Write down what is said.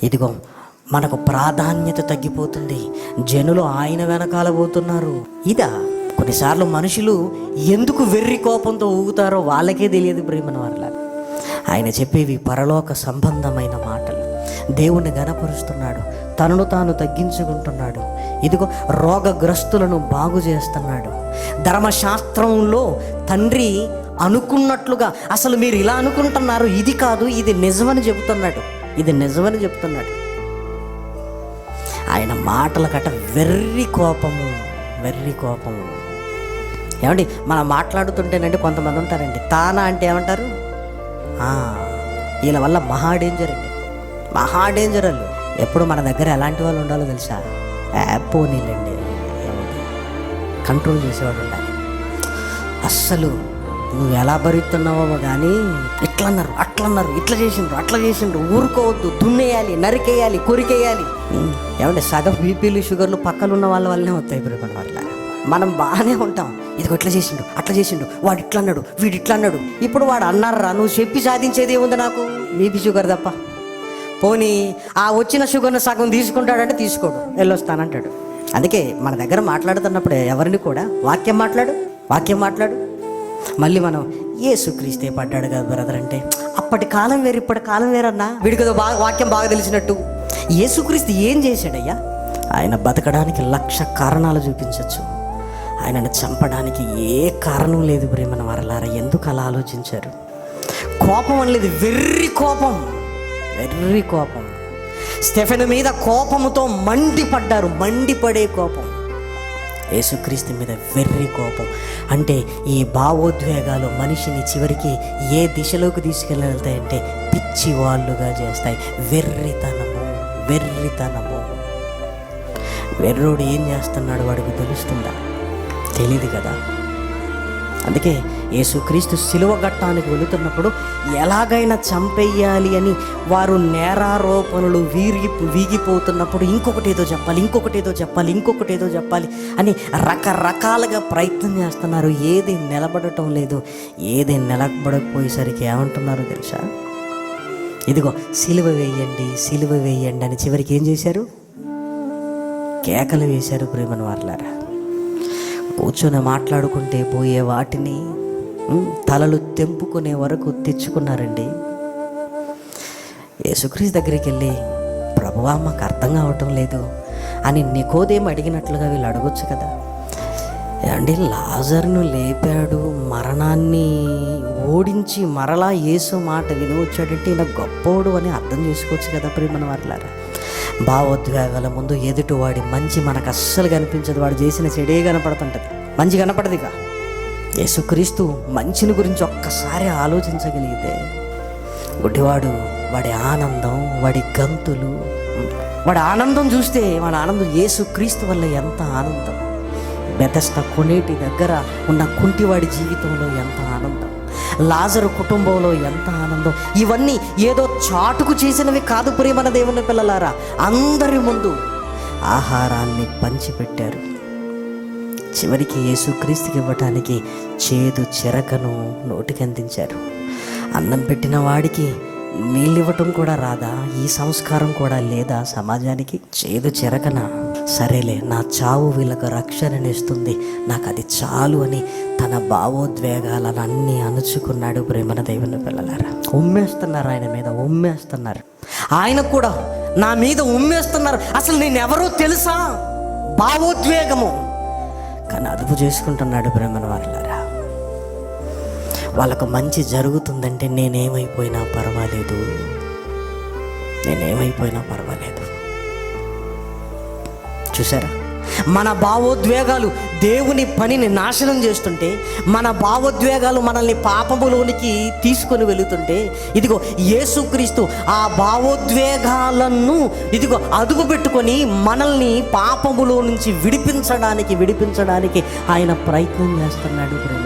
ఇదిగో మనకు ప్రాధాన్యత తగ్గిపోతుంది, జనులు ఆయన వెనకాల పోతున్నారు. ఇదా కొన్నిసార్లు మనుషులు ఎందుకు వెర్రి కోపంతో ఊగుతారో వాళ్ళకే తెలియదు ప్రేమన వాళ్ళ. ఆయన చెప్పేవి పరలోక సంబంధమైన మాటలు. దేవుణ్ణి ఘనపరుస్తున్నాడు, తనను తాను తగ్గించుకుంటున్నాడు. ఇదిగో రోగగ్రస్తులను బాగు చేస్తున్నాడు. ధర్మశాస్త్రంలో తండ్రి అనుకున్నట్లుగా అసలు మీరు ఇలా అనుకుంటున్నారు, ఇది కాదు, ఇది నిజమని చెబుతున్నాడు, ఇది నిజమని చెప్తున్నాడు. ఆయన మాటల కట వెర్రి కోపము, వెర్రి కోపము. ఏమండి మనం మాట్లాడుతుంటేనండి కొంతమంది ఉంటారండి, తానా అంటే ఏమంటారు, వీళ్ళ వల్ల మహా డేంజర్ అండి, మహా డేంజర్ వాళ్ళు. ఎప్పుడు మన దగ్గర ఎలాంటి వాళ్ళు ఉండాలో తెలుసా? పోనీలండి, కంట్రోల్ చేసేవాడు ఉండాలి. అస్సలు నువ్వు ఎలా భరిస్తున్నావో కానీ ఇట్లన్నారు, అట్లన్నారు, ఇట్లా చేసిండ్రు, ఊరుకోవద్దు, దున్నేయాలి, నరికేయాలి, కొరికేయాలి. ఏమంటే సగం బీపీలు షుగర్లు పక్కన ఉన్న వాళ్ళ వల్లనే వస్తాయి ప్రేమ వల్ల. మనం బాగానే ఉంటాం, ఇదిగో ఇట్లా చేసిండు, అట్లా చేసిండు, వాడు ఇట్లా అన్నాడు, వీడు ఇట్లా అన్నాడు. ఇప్పుడు వాడు అన్నారా, నువ్వు చెప్పి సాధించేది ఏముంది నాకు? బీపీ షుగర్ తప్ప. పోనీ ఆ వచ్చిన షుగర్ను సగం తీసుకుంటాడంటే తీసుకోడు, వెళ్ళొస్తానంటాడు. అందుకే మన దగ్గర మాట్లాడుతున్నప్పుడు ఎవరిని కూడా వాక్యం మాట్లాడు. మళ్ళీ మనం యేసుక్రీస్తే పడ్డాడు కదా బ్రదర్ అంటే, అప్పటి కాలం వేరు ఇప్పటి కాలం వేరన్నా. వీడికి వాక్యం బాగా తెలిసినట్టు. యేసుక్రీస్తు ఏం చేశాడయ్యా? ఆయన బతకడానికి 1,00,000 కారణాలు చూపించవచ్చు, ఆయనను చంపడానికి ఏ కారణం లేదు ప్రేమన వారలారా. ఎందుకు అలా ఆలోచించారు? కోపం అనలేదు, వెర్రి కోపం. స్టెఫెను మీద కోపముతో మండిపడ్డారు, మండిపడే కోపం. యేసుక్రీస్తు మీద వెర్రి కోపం. అంటే ఈ భావోద్వేగాలు మనిషిని చివరికి ఏ దిశలోకి తీసుకెళ్తాయంటే పిచ్చి వాళ్ళుగా చేస్తాయి. వెర్రితనము. వెర్రోడు ఏం చేస్తున్నాడు వాడికి తెలుస్తుందా? తెలీదు కదా. అందుకే యేసుక్రీస్తు సిలువ ఘట్టానికి వెళుతున్నప్పుడు ఎలాగైనా చంపేయాలి అని వారు నేరారోపణలు వీగిపోతున్నప్పుడు ఇంకొకటేదో చెప్పాలి అని రకరకాలుగా ప్రయత్నం చేస్తున్నారు. ఏది నిలబడటం లేదు. ఏది నిలబడకపోయేసరికి ఏమంటున్నారో తెలుసా? ఇదిగో సిలువ వేయండి అని చివరికి ఏం చేశారు? కేకలు వేశారు ప్రేమను వారలారా. కూర్చొని మాట్లాడుకుంటే పోయే వాటిని తలలు తెంపుకునే వరకు తెచ్చుకున్నారండి. యేసుక్రీస్తు దగ్గరికి వెళ్ళి, ప్రభువా మాకు అర్థం కావటం లేదు అని నికోదేము అడిగినట్లుగా వీళ్ళు అడగొచ్చు కదా. అండి లాజరును లేపాడు, మరణాన్ని ఓడించి మరలా యేసు మాట విని వచ్చాడంటే ఈయన గొప్పోడు అని అర్థం చేసుకోవచ్చు కదా ప్రేమన వారలారా. భావోద్వేగాల ముందు ఎదుటివాడి మంచి మనకు అస్సలు కనిపించదు, వాడు చేసిన చెడే కనపడుతుంటుంది, మంచి కనపడదుగా. యేసుక్రీస్తు మంచిని గురించి ఒక్కసారి ఆలోచించగలిగితే గుడ్డివాడు, వాడి ఆనందం, వాడి గంతులు, వాడి ఆనందం చూస్తే వాడి ఆనందం యేసుక్రీస్తు వల్ల ఎంత ఆనందం. బెతస్దా కొనేటి దగ్గర ఉన్న కుంటివాడి జీవితంలో ఎంత ఆనందం, లాజరు కుటుంబంలో ఎంత ఆనందం. ఇవన్నీ ఏదో చాటుకు చేసినవి కాదు ప్రియమైన దేవుని పిల్లలారా. అందరి ముందు ఆహారాన్ని పంచిపెట్టారు. చివరికి యేసుక్రీస్తుకి ఇవ్వటానికి చేదు చెరకను నోటికి అందించారు. అన్నం పెట్టిన వాడికి నీళ్ళు ఇవ్వటం కూడా రాదా? ఈ సంస్కారం కూడా లేదా సమాజానికి? చేదు చెరకన, సరేలే నా చావు వీళ్ళకు రక్షణనిస్తుంది, నాకు అది చాలు అని తన భావోద్వేగాలను అన్నీ అణుచుకున్నాడు ప్రేమన దేవుని పిల్లలారా. ఉమ్మేస్తున్నారు ఆయన మీద, ఉమ్మేస్తున్నారు. ఆయన కూడా నా మీద ఉమ్మేస్తున్నారు, అసలు నేనెవరో తెలుసా? భావోద్వేగము. కానీ అదుపు చేసుకుంటున్నాడు ప్రేమన వారలారా. వాళ్ళకు మంచి జరుగుతుందంటే నేనేమైపోయినా పర్వాలేదు. చూసారా, మన భావోద్వేగాలు దేవుని పనిని నాశనం చేస్తుంటే, మన భావోద్వేగాలు మనల్ని పాపములోనికి తీసుకొని వెళుతుంటే, ఇదిగో యేసుక్రీస్తు ఆ భావోద్వేగాలను ఇదిగో అదుపు పెట్టుకొని మనల్ని పాపములో నుంచి విడిపించడానికి ఆయన ప్రయత్నం చేస్తున్నాడు ప్రేమ.